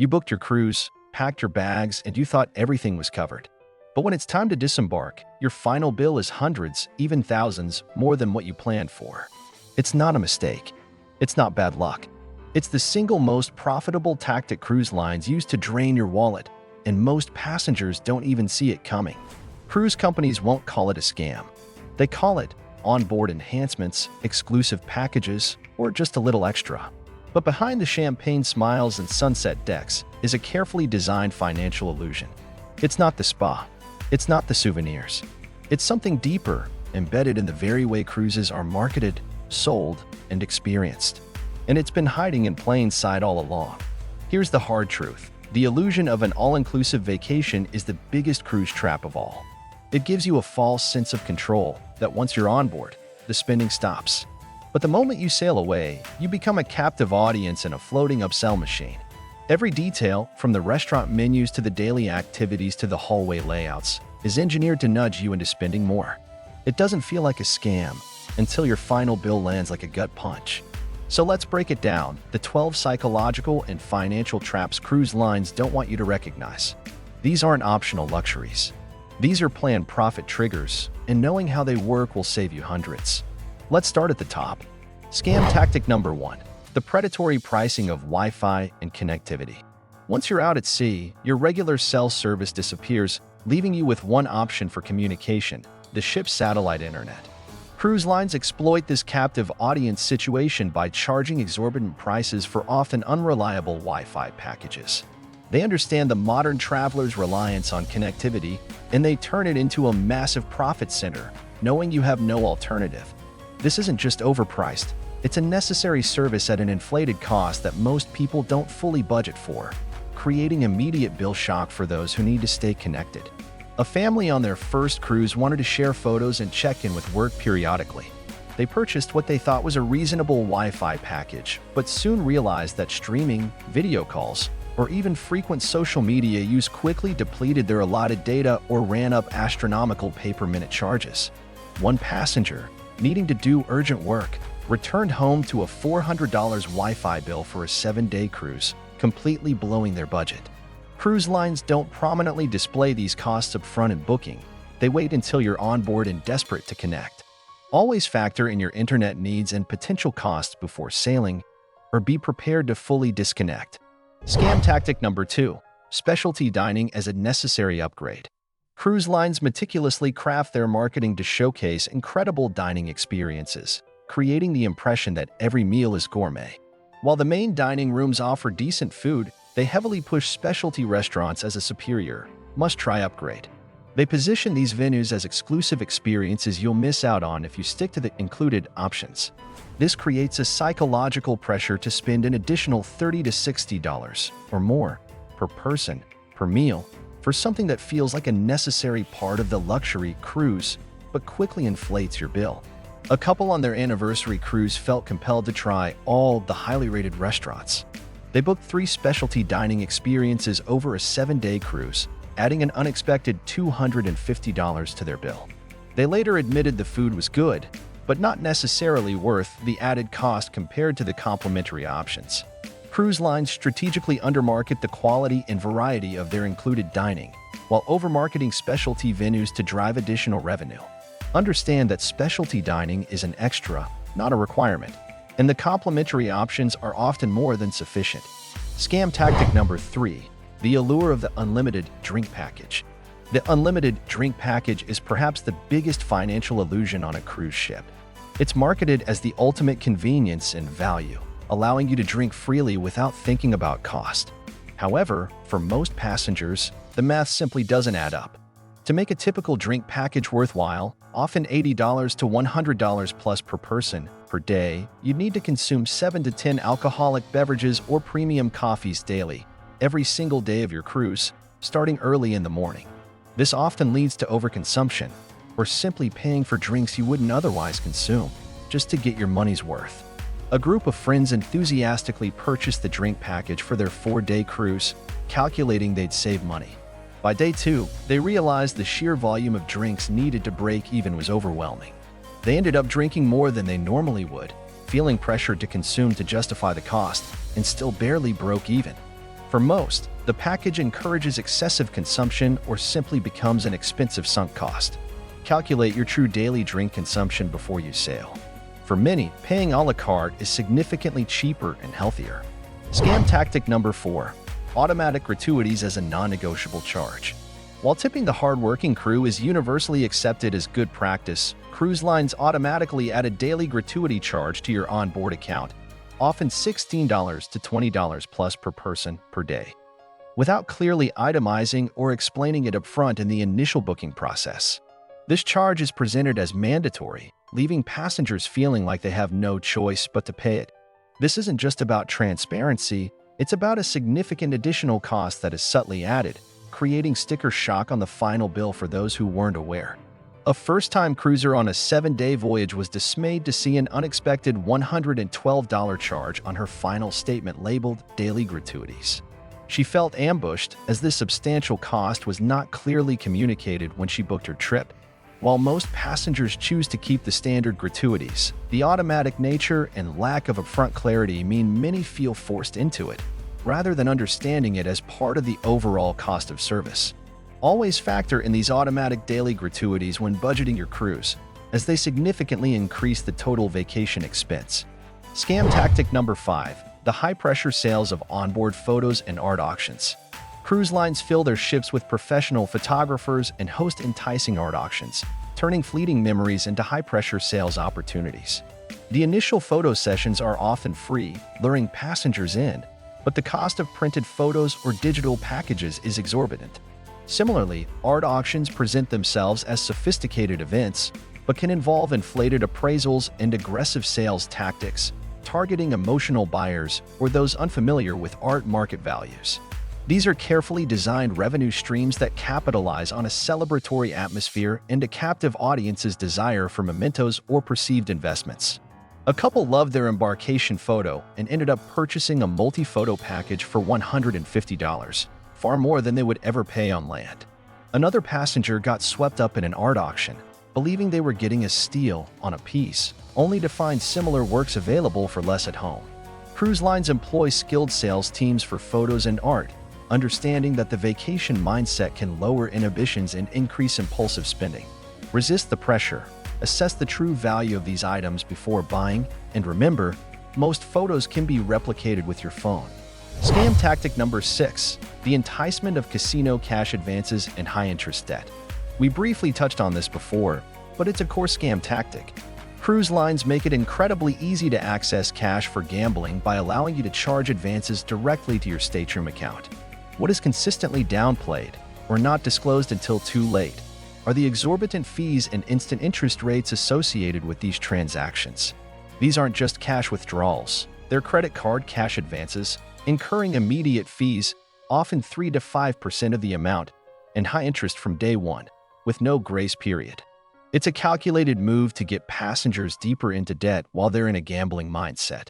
You booked your cruise, packed your bags, and you thought everything was covered. But when it's time to disembark, your final bill is hundreds, even thousands, more than what you planned for. It's not a mistake. It's not bad luck. It's the single most profitable tactic cruise lines use to drain your wallet, and most passengers don't even see it coming. Cruise companies won't call it a scam. They call it onboard enhancements, exclusive packages, or just a little extra. But behind the champagne smiles and sunset decks is a carefully designed financial illusion. It's not the spa. It's not the souvenirs. It's something deeper, embedded in the very way cruises are marketed, sold, and experienced. And it's been hiding in plain sight all along. Here's the hard truth. The illusion of an all-inclusive vacation is the biggest cruise trap of all. It gives you a false sense of control that once you're on board, the spending stops. But the moment you sail away, you become a captive audience in a floating upsell machine. Every detail, from the restaurant menus to the daily activities to the hallway layouts, is engineered to nudge you into spending more. It doesn't feel like a scam until your final bill lands like a gut punch. So let's break it down, the 12 psychological and financial traps cruise lines don't want you to recognize. These aren't optional luxuries. These are planned profit triggers, and knowing how they work will save you hundreds. Let's start at the top. Scam tactic number 1. The predatory pricing of Wi-Fi and connectivity. Once you're out at sea, your regular cell service disappears, leaving you with one option for communication: the ship's satellite internet. Cruise lines exploit this captive audience situation by charging exorbitant prices for often unreliable Wi-Fi packages. They understand the modern traveler's reliance on connectivity, and they turn it into a massive profit center, knowing you have no alternative. This isn't just overpriced. It's a necessary service at an inflated cost that most people don't fully budget for, creating immediate bill shock for those who need to stay connected. A family on their first cruise wanted to share photos and check in with work periodically. They purchased what they thought was a reasonable Wi-Fi package, but soon realized that streaming, video calls, or even frequent social media use quickly depleted their allotted data or ran up astronomical pay-per-minute charges. One passenger, needing to do urgent work, returned home to a $400 Wi-Fi bill for a 7-day cruise, completely blowing their budget. Cruise lines don't prominently display these costs up front in booking. They wait until you're on board and desperate to connect. Always factor in your internet needs and potential costs before sailing, or be prepared to fully disconnect. Scam tactic number 2. Specialty dining as a necessary upgrade. Cruise lines meticulously craft their marketing to showcase incredible dining experiences, creating the impression that every meal is gourmet. While the main dining rooms offer decent food, they heavily push specialty restaurants as a superior, must-try upgrade. They position these venues as exclusive experiences you'll miss out on if you stick to the included options. This creates a psychological pressure to spend an additional $30 to $60 or more per person, per meal, for something that feels like a necessary part of the luxury cruise, but quickly inflates your bill. A couple on their anniversary cruise felt compelled to try all the highly rated restaurants. They booked 3 specialty dining experiences over a 7-day cruise, adding an unexpected $250 to their bill. They later admitted the food was good, but not necessarily worth the added cost compared to the complimentary options. Cruise lines strategically undermarket the quality and variety of their included dining, while overmarketing specialty venues to drive additional revenue. Understand that specialty dining is an extra, not a requirement, and the complimentary options are often more than sufficient. Scam tactic number 3. The allure of the unlimited drink package. The unlimited drink package is perhaps the biggest financial illusion on a cruise ship. It's marketed as the ultimate convenience and value, allowing you to drink freely without thinking about cost. However, for most passengers, the math simply doesn't add up. To make a typical drink package worthwhile, often $80 to $100 plus per person per day, you'd need to consume 7 to 10 alcoholic beverages or premium coffees daily, every single day of your cruise, starting early in the morning. This often leads to overconsumption, or simply paying for drinks you wouldn't otherwise consume, just to get your money's worth. A group of friends enthusiastically purchased the drink package for their 4-day cruise, calculating they'd save money. By day 2, they realized the sheer volume of drinks needed to break even was overwhelming. They ended up drinking more than they normally would, feeling pressured to consume to justify the cost, and still barely broke even. For most, the package encourages excessive consumption or simply becomes an expensive sunk cost. Calculate your true daily drink consumption before you sail. For many, paying a la carte is significantly cheaper and healthier. Scam tactic number 4. Automatic gratuities as a non-negotiable charge. While tipping the hard-working crew is universally accepted as good practice, cruise lines automatically add a daily gratuity charge to your onboard account, often $16 to $20 plus per person per day, without clearly itemizing or explaining it upfront in the initial booking process. This charge is presented as mandatory, leaving passengers feeling like they have no choice but to pay it. This isn't just about transparency, it's about a significant additional cost that is subtly added, creating sticker shock on the final bill for those who weren't aware. A first-time cruiser on a 7-day voyage was dismayed to see an unexpected $112 charge on her final statement labeled Daily Gratuities. She felt ambushed as this substantial cost was not clearly communicated when she booked her trip. While most passengers choose to keep the standard gratuities, the automatic nature and lack of upfront clarity mean many feel forced into it, rather than understanding it as part of the overall cost of service. Always factor in these automatic daily gratuities when budgeting your cruise, as they significantly increase the total vacation expense. Scam tactic number 5. The high-pressure sales of onboard photos and art auctions. Cruise lines fill their ships with professional photographers and host enticing art auctions, turning fleeting memories into high-pressure sales opportunities. The initial photo sessions are often free, luring passengers in, but the cost of printed photos or digital packages is exorbitant. Similarly, art auctions present themselves as sophisticated events, but can involve inflated appraisals and aggressive sales tactics, targeting emotional buyers or those unfamiliar with art market values. These are carefully designed revenue streams that capitalize on a celebratory atmosphere and a captive audience's desire for mementos or perceived investments. A couple loved their embarkation photo and ended up purchasing a multi-photo package for $150, far more than they would ever pay on land. Another passenger got swept up in an art auction, believing they were getting a steal on a piece, only to find similar works available for less at home. Cruise lines employ skilled sales teams for photos and art, understanding that the vacation mindset can lower inhibitions and increase impulsive spending. Resist the pressure, assess the true value of these items before buying, and remember, most photos can be replicated with your phone. Scam tactic number 6. The enticement of casino cash advances and high-interest debt. We briefly touched on this before, but it's a core scam tactic. Cruise lines make it incredibly easy to access cash for gambling by allowing you to charge advances directly to your stateroom account. What is consistently downplayed, or not disclosed until too late, are the exorbitant fees and instant interest rates associated with these transactions. These aren't just cash withdrawals, they're credit card cash advances, incurring immediate fees, often 3 to 5% of the amount, and high interest from day one, with no grace period. It's a calculated move to get passengers deeper into debt while they're in a gambling mindset.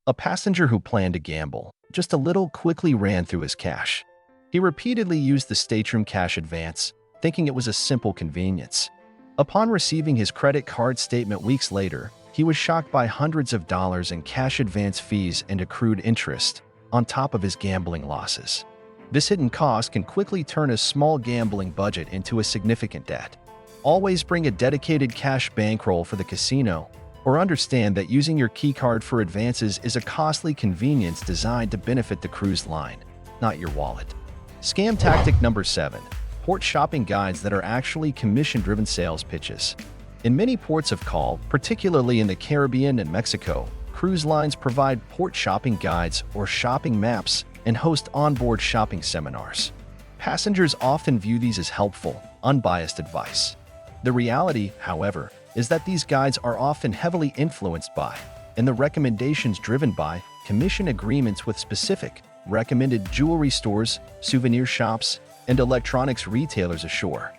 A passenger who planned to gamble just a little quickly ran through his cash. He repeatedly used the stateroom cash advance, thinking it was a simple convenience. Upon receiving his credit card statement weeks later, he was shocked by hundreds of dollars in cash advance fees and accrued interest, on top of his gambling losses. This hidden cost can quickly turn a small gambling budget into a significant debt. Always bring a dedicated cash bankroll for the casino, or understand that using your key card for advances is a costly convenience designed to benefit the cruise line, not your wallet. Scam tactic number 7. Port shopping guides that are actually commission-driven sales pitches. In many ports of call, particularly in the Caribbean and Mexico, cruise lines provide port shopping guides or shopping maps and host onboard shopping seminars. Passengers often view these as helpful, unbiased advice. The reality, however, is that these guides are often heavily influenced by, and the recommendations driven by, commission agreements with specific, recommended jewelry stores, souvenir shops, and electronics retailers ashore.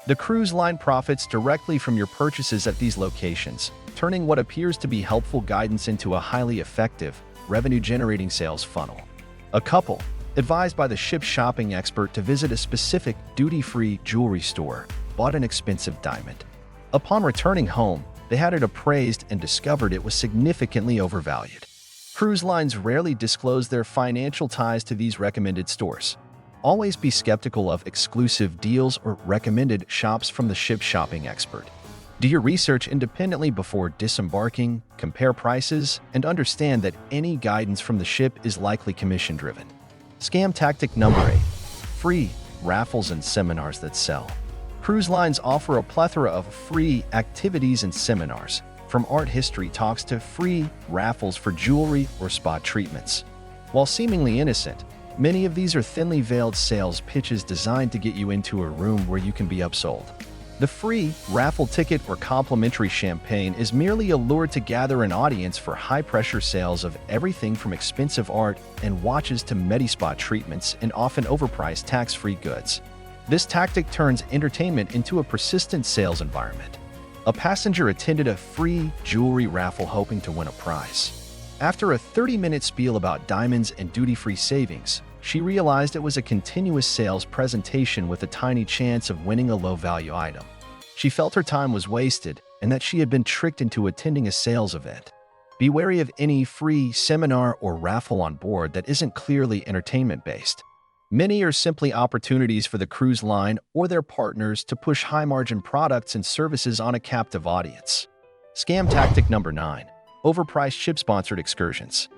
The cruise line profits directly from your purchases at these locations, turning what appears to be helpful guidance into a highly effective, revenue-generating sales funnel. A couple, advised by the ship's shopping expert to visit a specific duty-free jewelry store, bought an expensive diamond. Upon returning home, they had it appraised and discovered it was significantly overvalued. Cruise lines rarely disclose their financial ties to these recommended stores. Always be skeptical of exclusive deals or recommended shops from the ship shopping expert. Do your research independently before disembarking, compare prices, and understand that any guidance from the ship is likely commission-driven. Scam tactic number 8. Free raffles and seminars that sell. Cruise lines offer a plethora of free activities and seminars, from art history talks to free raffles for jewelry or spa treatments. While seemingly innocent, many of these are thinly veiled sales pitches designed to get you into a room where you can be upsold. The free raffle ticket or complimentary champagne is merely a lure to gather an audience for high-pressure sales of everything from expensive art and watches to Medi-Spa treatments and often overpriced tax-free goods. This tactic turns entertainment into a persistent sales environment. A passenger attended a free jewelry raffle hoping to win a prize. After a 30-minute spiel about diamonds and duty-free savings, she realized it was a continuous sales presentation with a tiny chance of winning a low-value item. She felt her time was wasted and that she had been tricked into attending a sales event. Be wary of any free seminar or raffle on board that isn't clearly entertainment-based. Many are simply opportunities for the cruise line or their partners to push high-margin products and services on a captive audience. Scam tactic number 9. Overpriced ship-sponsored excursions.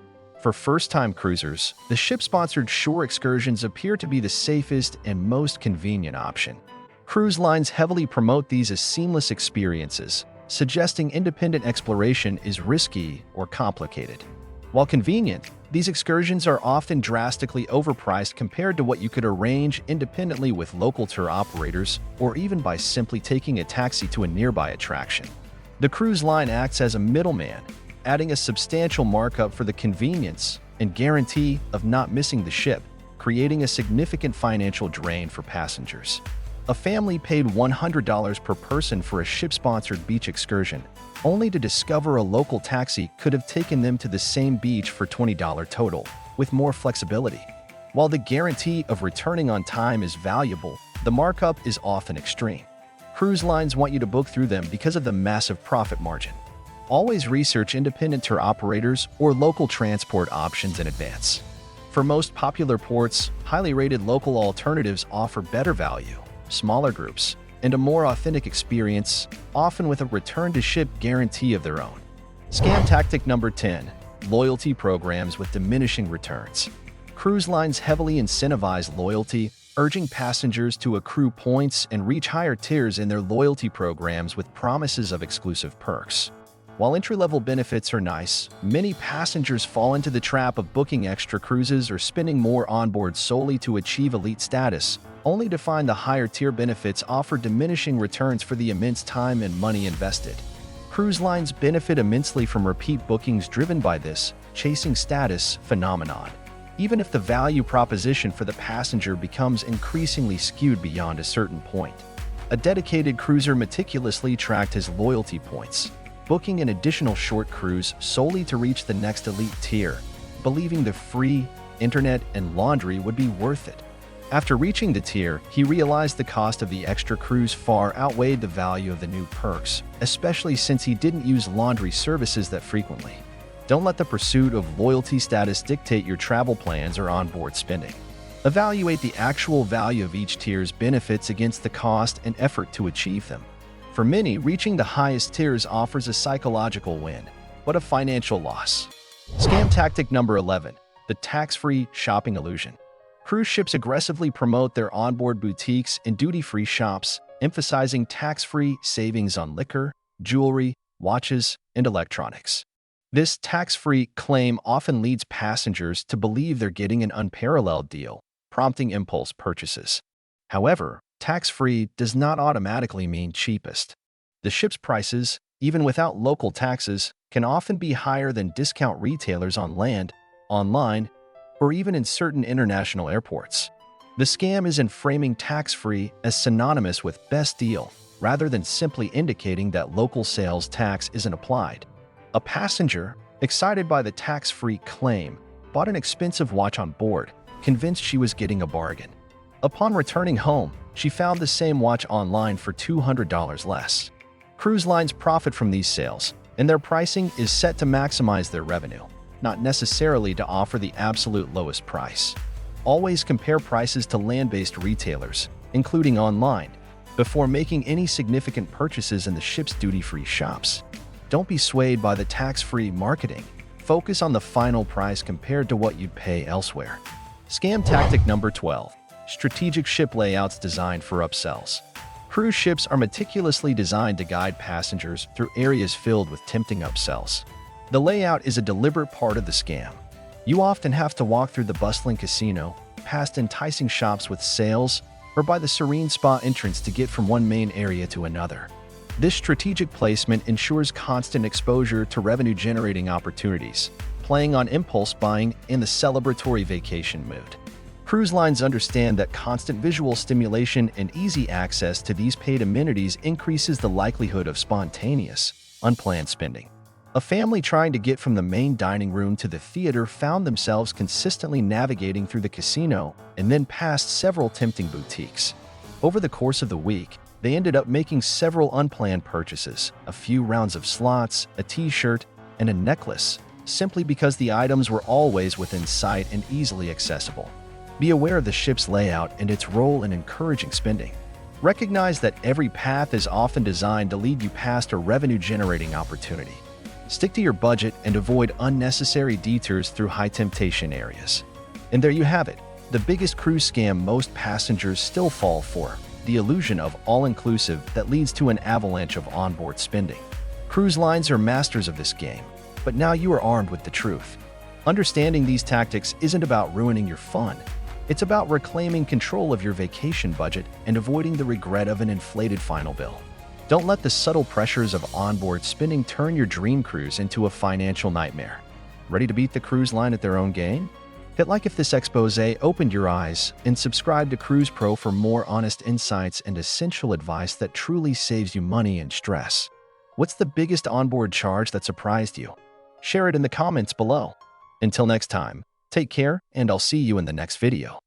For first-time cruisers, the ship-sponsored shore excursions appear to be the safest and most convenient option. Cruise lines heavily promote these as seamless experiences, suggesting independent exploration is risky or complicated. While convenient, these excursions are often drastically overpriced compared to what you could arrange independently with local tour operators or even by simply taking a taxi to a nearby attraction. The cruise line acts as a middleman, adding a substantial markup for the convenience and guarantee of not missing the ship, creating a significant financial drain for passengers. A family paid $100 per person for a ship-sponsored beach excursion, only to discover a local taxi could have taken them to the same beach for $20 total, with more flexibility. While the guarantee of returning on time is valuable, the markup is often extreme. Cruise lines want you to book through them because of the massive profit margin. Always research independent tour operators or local transport options in advance. For most popular ports, highly rated local alternatives offer better value, smaller groups, and a more authentic experience, often with a return-to-ship guarantee of their own. Scam tactic number 10. Loyalty programs with diminishing returns. Cruise lines heavily incentivize loyalty, urging passengers to accrue points and reach higher tiers in their loyalty programs with promises of exclusive perks. While entry-level benefits are nice, many passengers fall into the trap of booking extra cruises or spending more on board solely to achieve elite status, only to find the higher-tier benefits offer diminishing returns for the immense time and money invested. Cruise lines benefit immensely from repeat bookings driven by this chasing status phenomenon, even if the value proposition for the passenger becomes increasingly skewed beyond a certain point. A dedicated cruiser meticulously tracked his loyalty points, booking an additional short cruise solely to reach the next elite tier, believing the free internet and laundry would be worth it. After reaching the tier, he realized the cost of the extra cruise far outweighed the value of the new perks, especially since he didn't use laundry services that frequently. Don't let the pursuit of loyalty status dictate your travel plans or onboard spending. Evaluate the actual value of each tier's benefits against the cost and effort to achieve them. For many, reaching the highest tiers offers a psychological win, but a financial loss. Scam tactic number 11. The tax-free shopping illusion. Cruise ships aggressively promote their onboard boutiques and duty-free shops, emphasizing tax-free savings on liquor, jewelry, watches, and electronics. This tax-free claim often leads passengers to believe they're getting an unparalleled deal, prompting impulse purchases. However, tax-free does not automatically mean cheapest. The ship's prices, even without local taxes, can often be higher than discount retailers on land, online, or even in certain international airports. The scam is in framing tax-free as synonymous with best deal, rather than simply indicating that local sales tax isn't applied. A passenger, excited by the tax-free claim, bought an expensive watch on board, convinced she was getting a bargain. Upon returning home, she found the same watch online for $200 less. Cruise lines profit from these sales, and their pricing is set to maximize their revenue. not necessarily to offer the absolute lowest price. Always compare prices to land-based retailers, including online, before making any significant purchases in the ship's duty-free shops. Don't be swayed by the tax-free marketing. Focus on the final price compared to what you'd pay elsewhere. Scam tactic number 12. Strategic ship layouts designed for upsells. Cruise ships are meticulously designed to guide passengers through areas filled with tempting upsells. The layout is a deliberate part of the scam. You often have to walk through the bustling casino, past enticing shops with sales, or by the serene spa entrance to get from one main area to another. This strategic placement ensures constant exposure to revenue-generating opportunities, playing on impulse buying and the celebratory vacation mood. Cruise lines understand that constant visual stimulation and easy access to these paid amenities increases the likelihood of spontaneous, unplanned spending. A family trying to get from the main dining room to the theater found themselves consistently navigating through the casino and then past several tempting boutiques. Over the course of the week, they ended up making several unplanned purchases, a few rounds of slots, a t-shirt, and a necklace, simply because the items were always within sight and easily accessible. Be aware of the ship's layout and its role in encouraging spending. Recognize that every path is often designed to lead you past a revenue-generating opportunity. Stick to your budget and avoid unnecessary detours through high-temptation areas. And there you have it, the biggest cruise scam most passengers still fall for, the illusion of all-inclusive that leads to an avalanche of onboard spending. Cruise lines are masters of this game, but now you are armed with the truth. Understanding these tactics isn't about ruining your fun. It's about reclaiming control of your vacation budget and avoiding the regret of an inflated final bill. Don't let the subtle pressures of onboard spending turn your dream cruise into a financial nightmare. Ready to beat the cruise line at their own game? Hit like if this expose opened your eyes, and subscribe to Cruise Pro for more honest insights and essential advice that truly saves you money and stress. What's the biggest onboard charge that surprised you? Share it in the comments below. Until next time, take care, and I'll see you in the next video.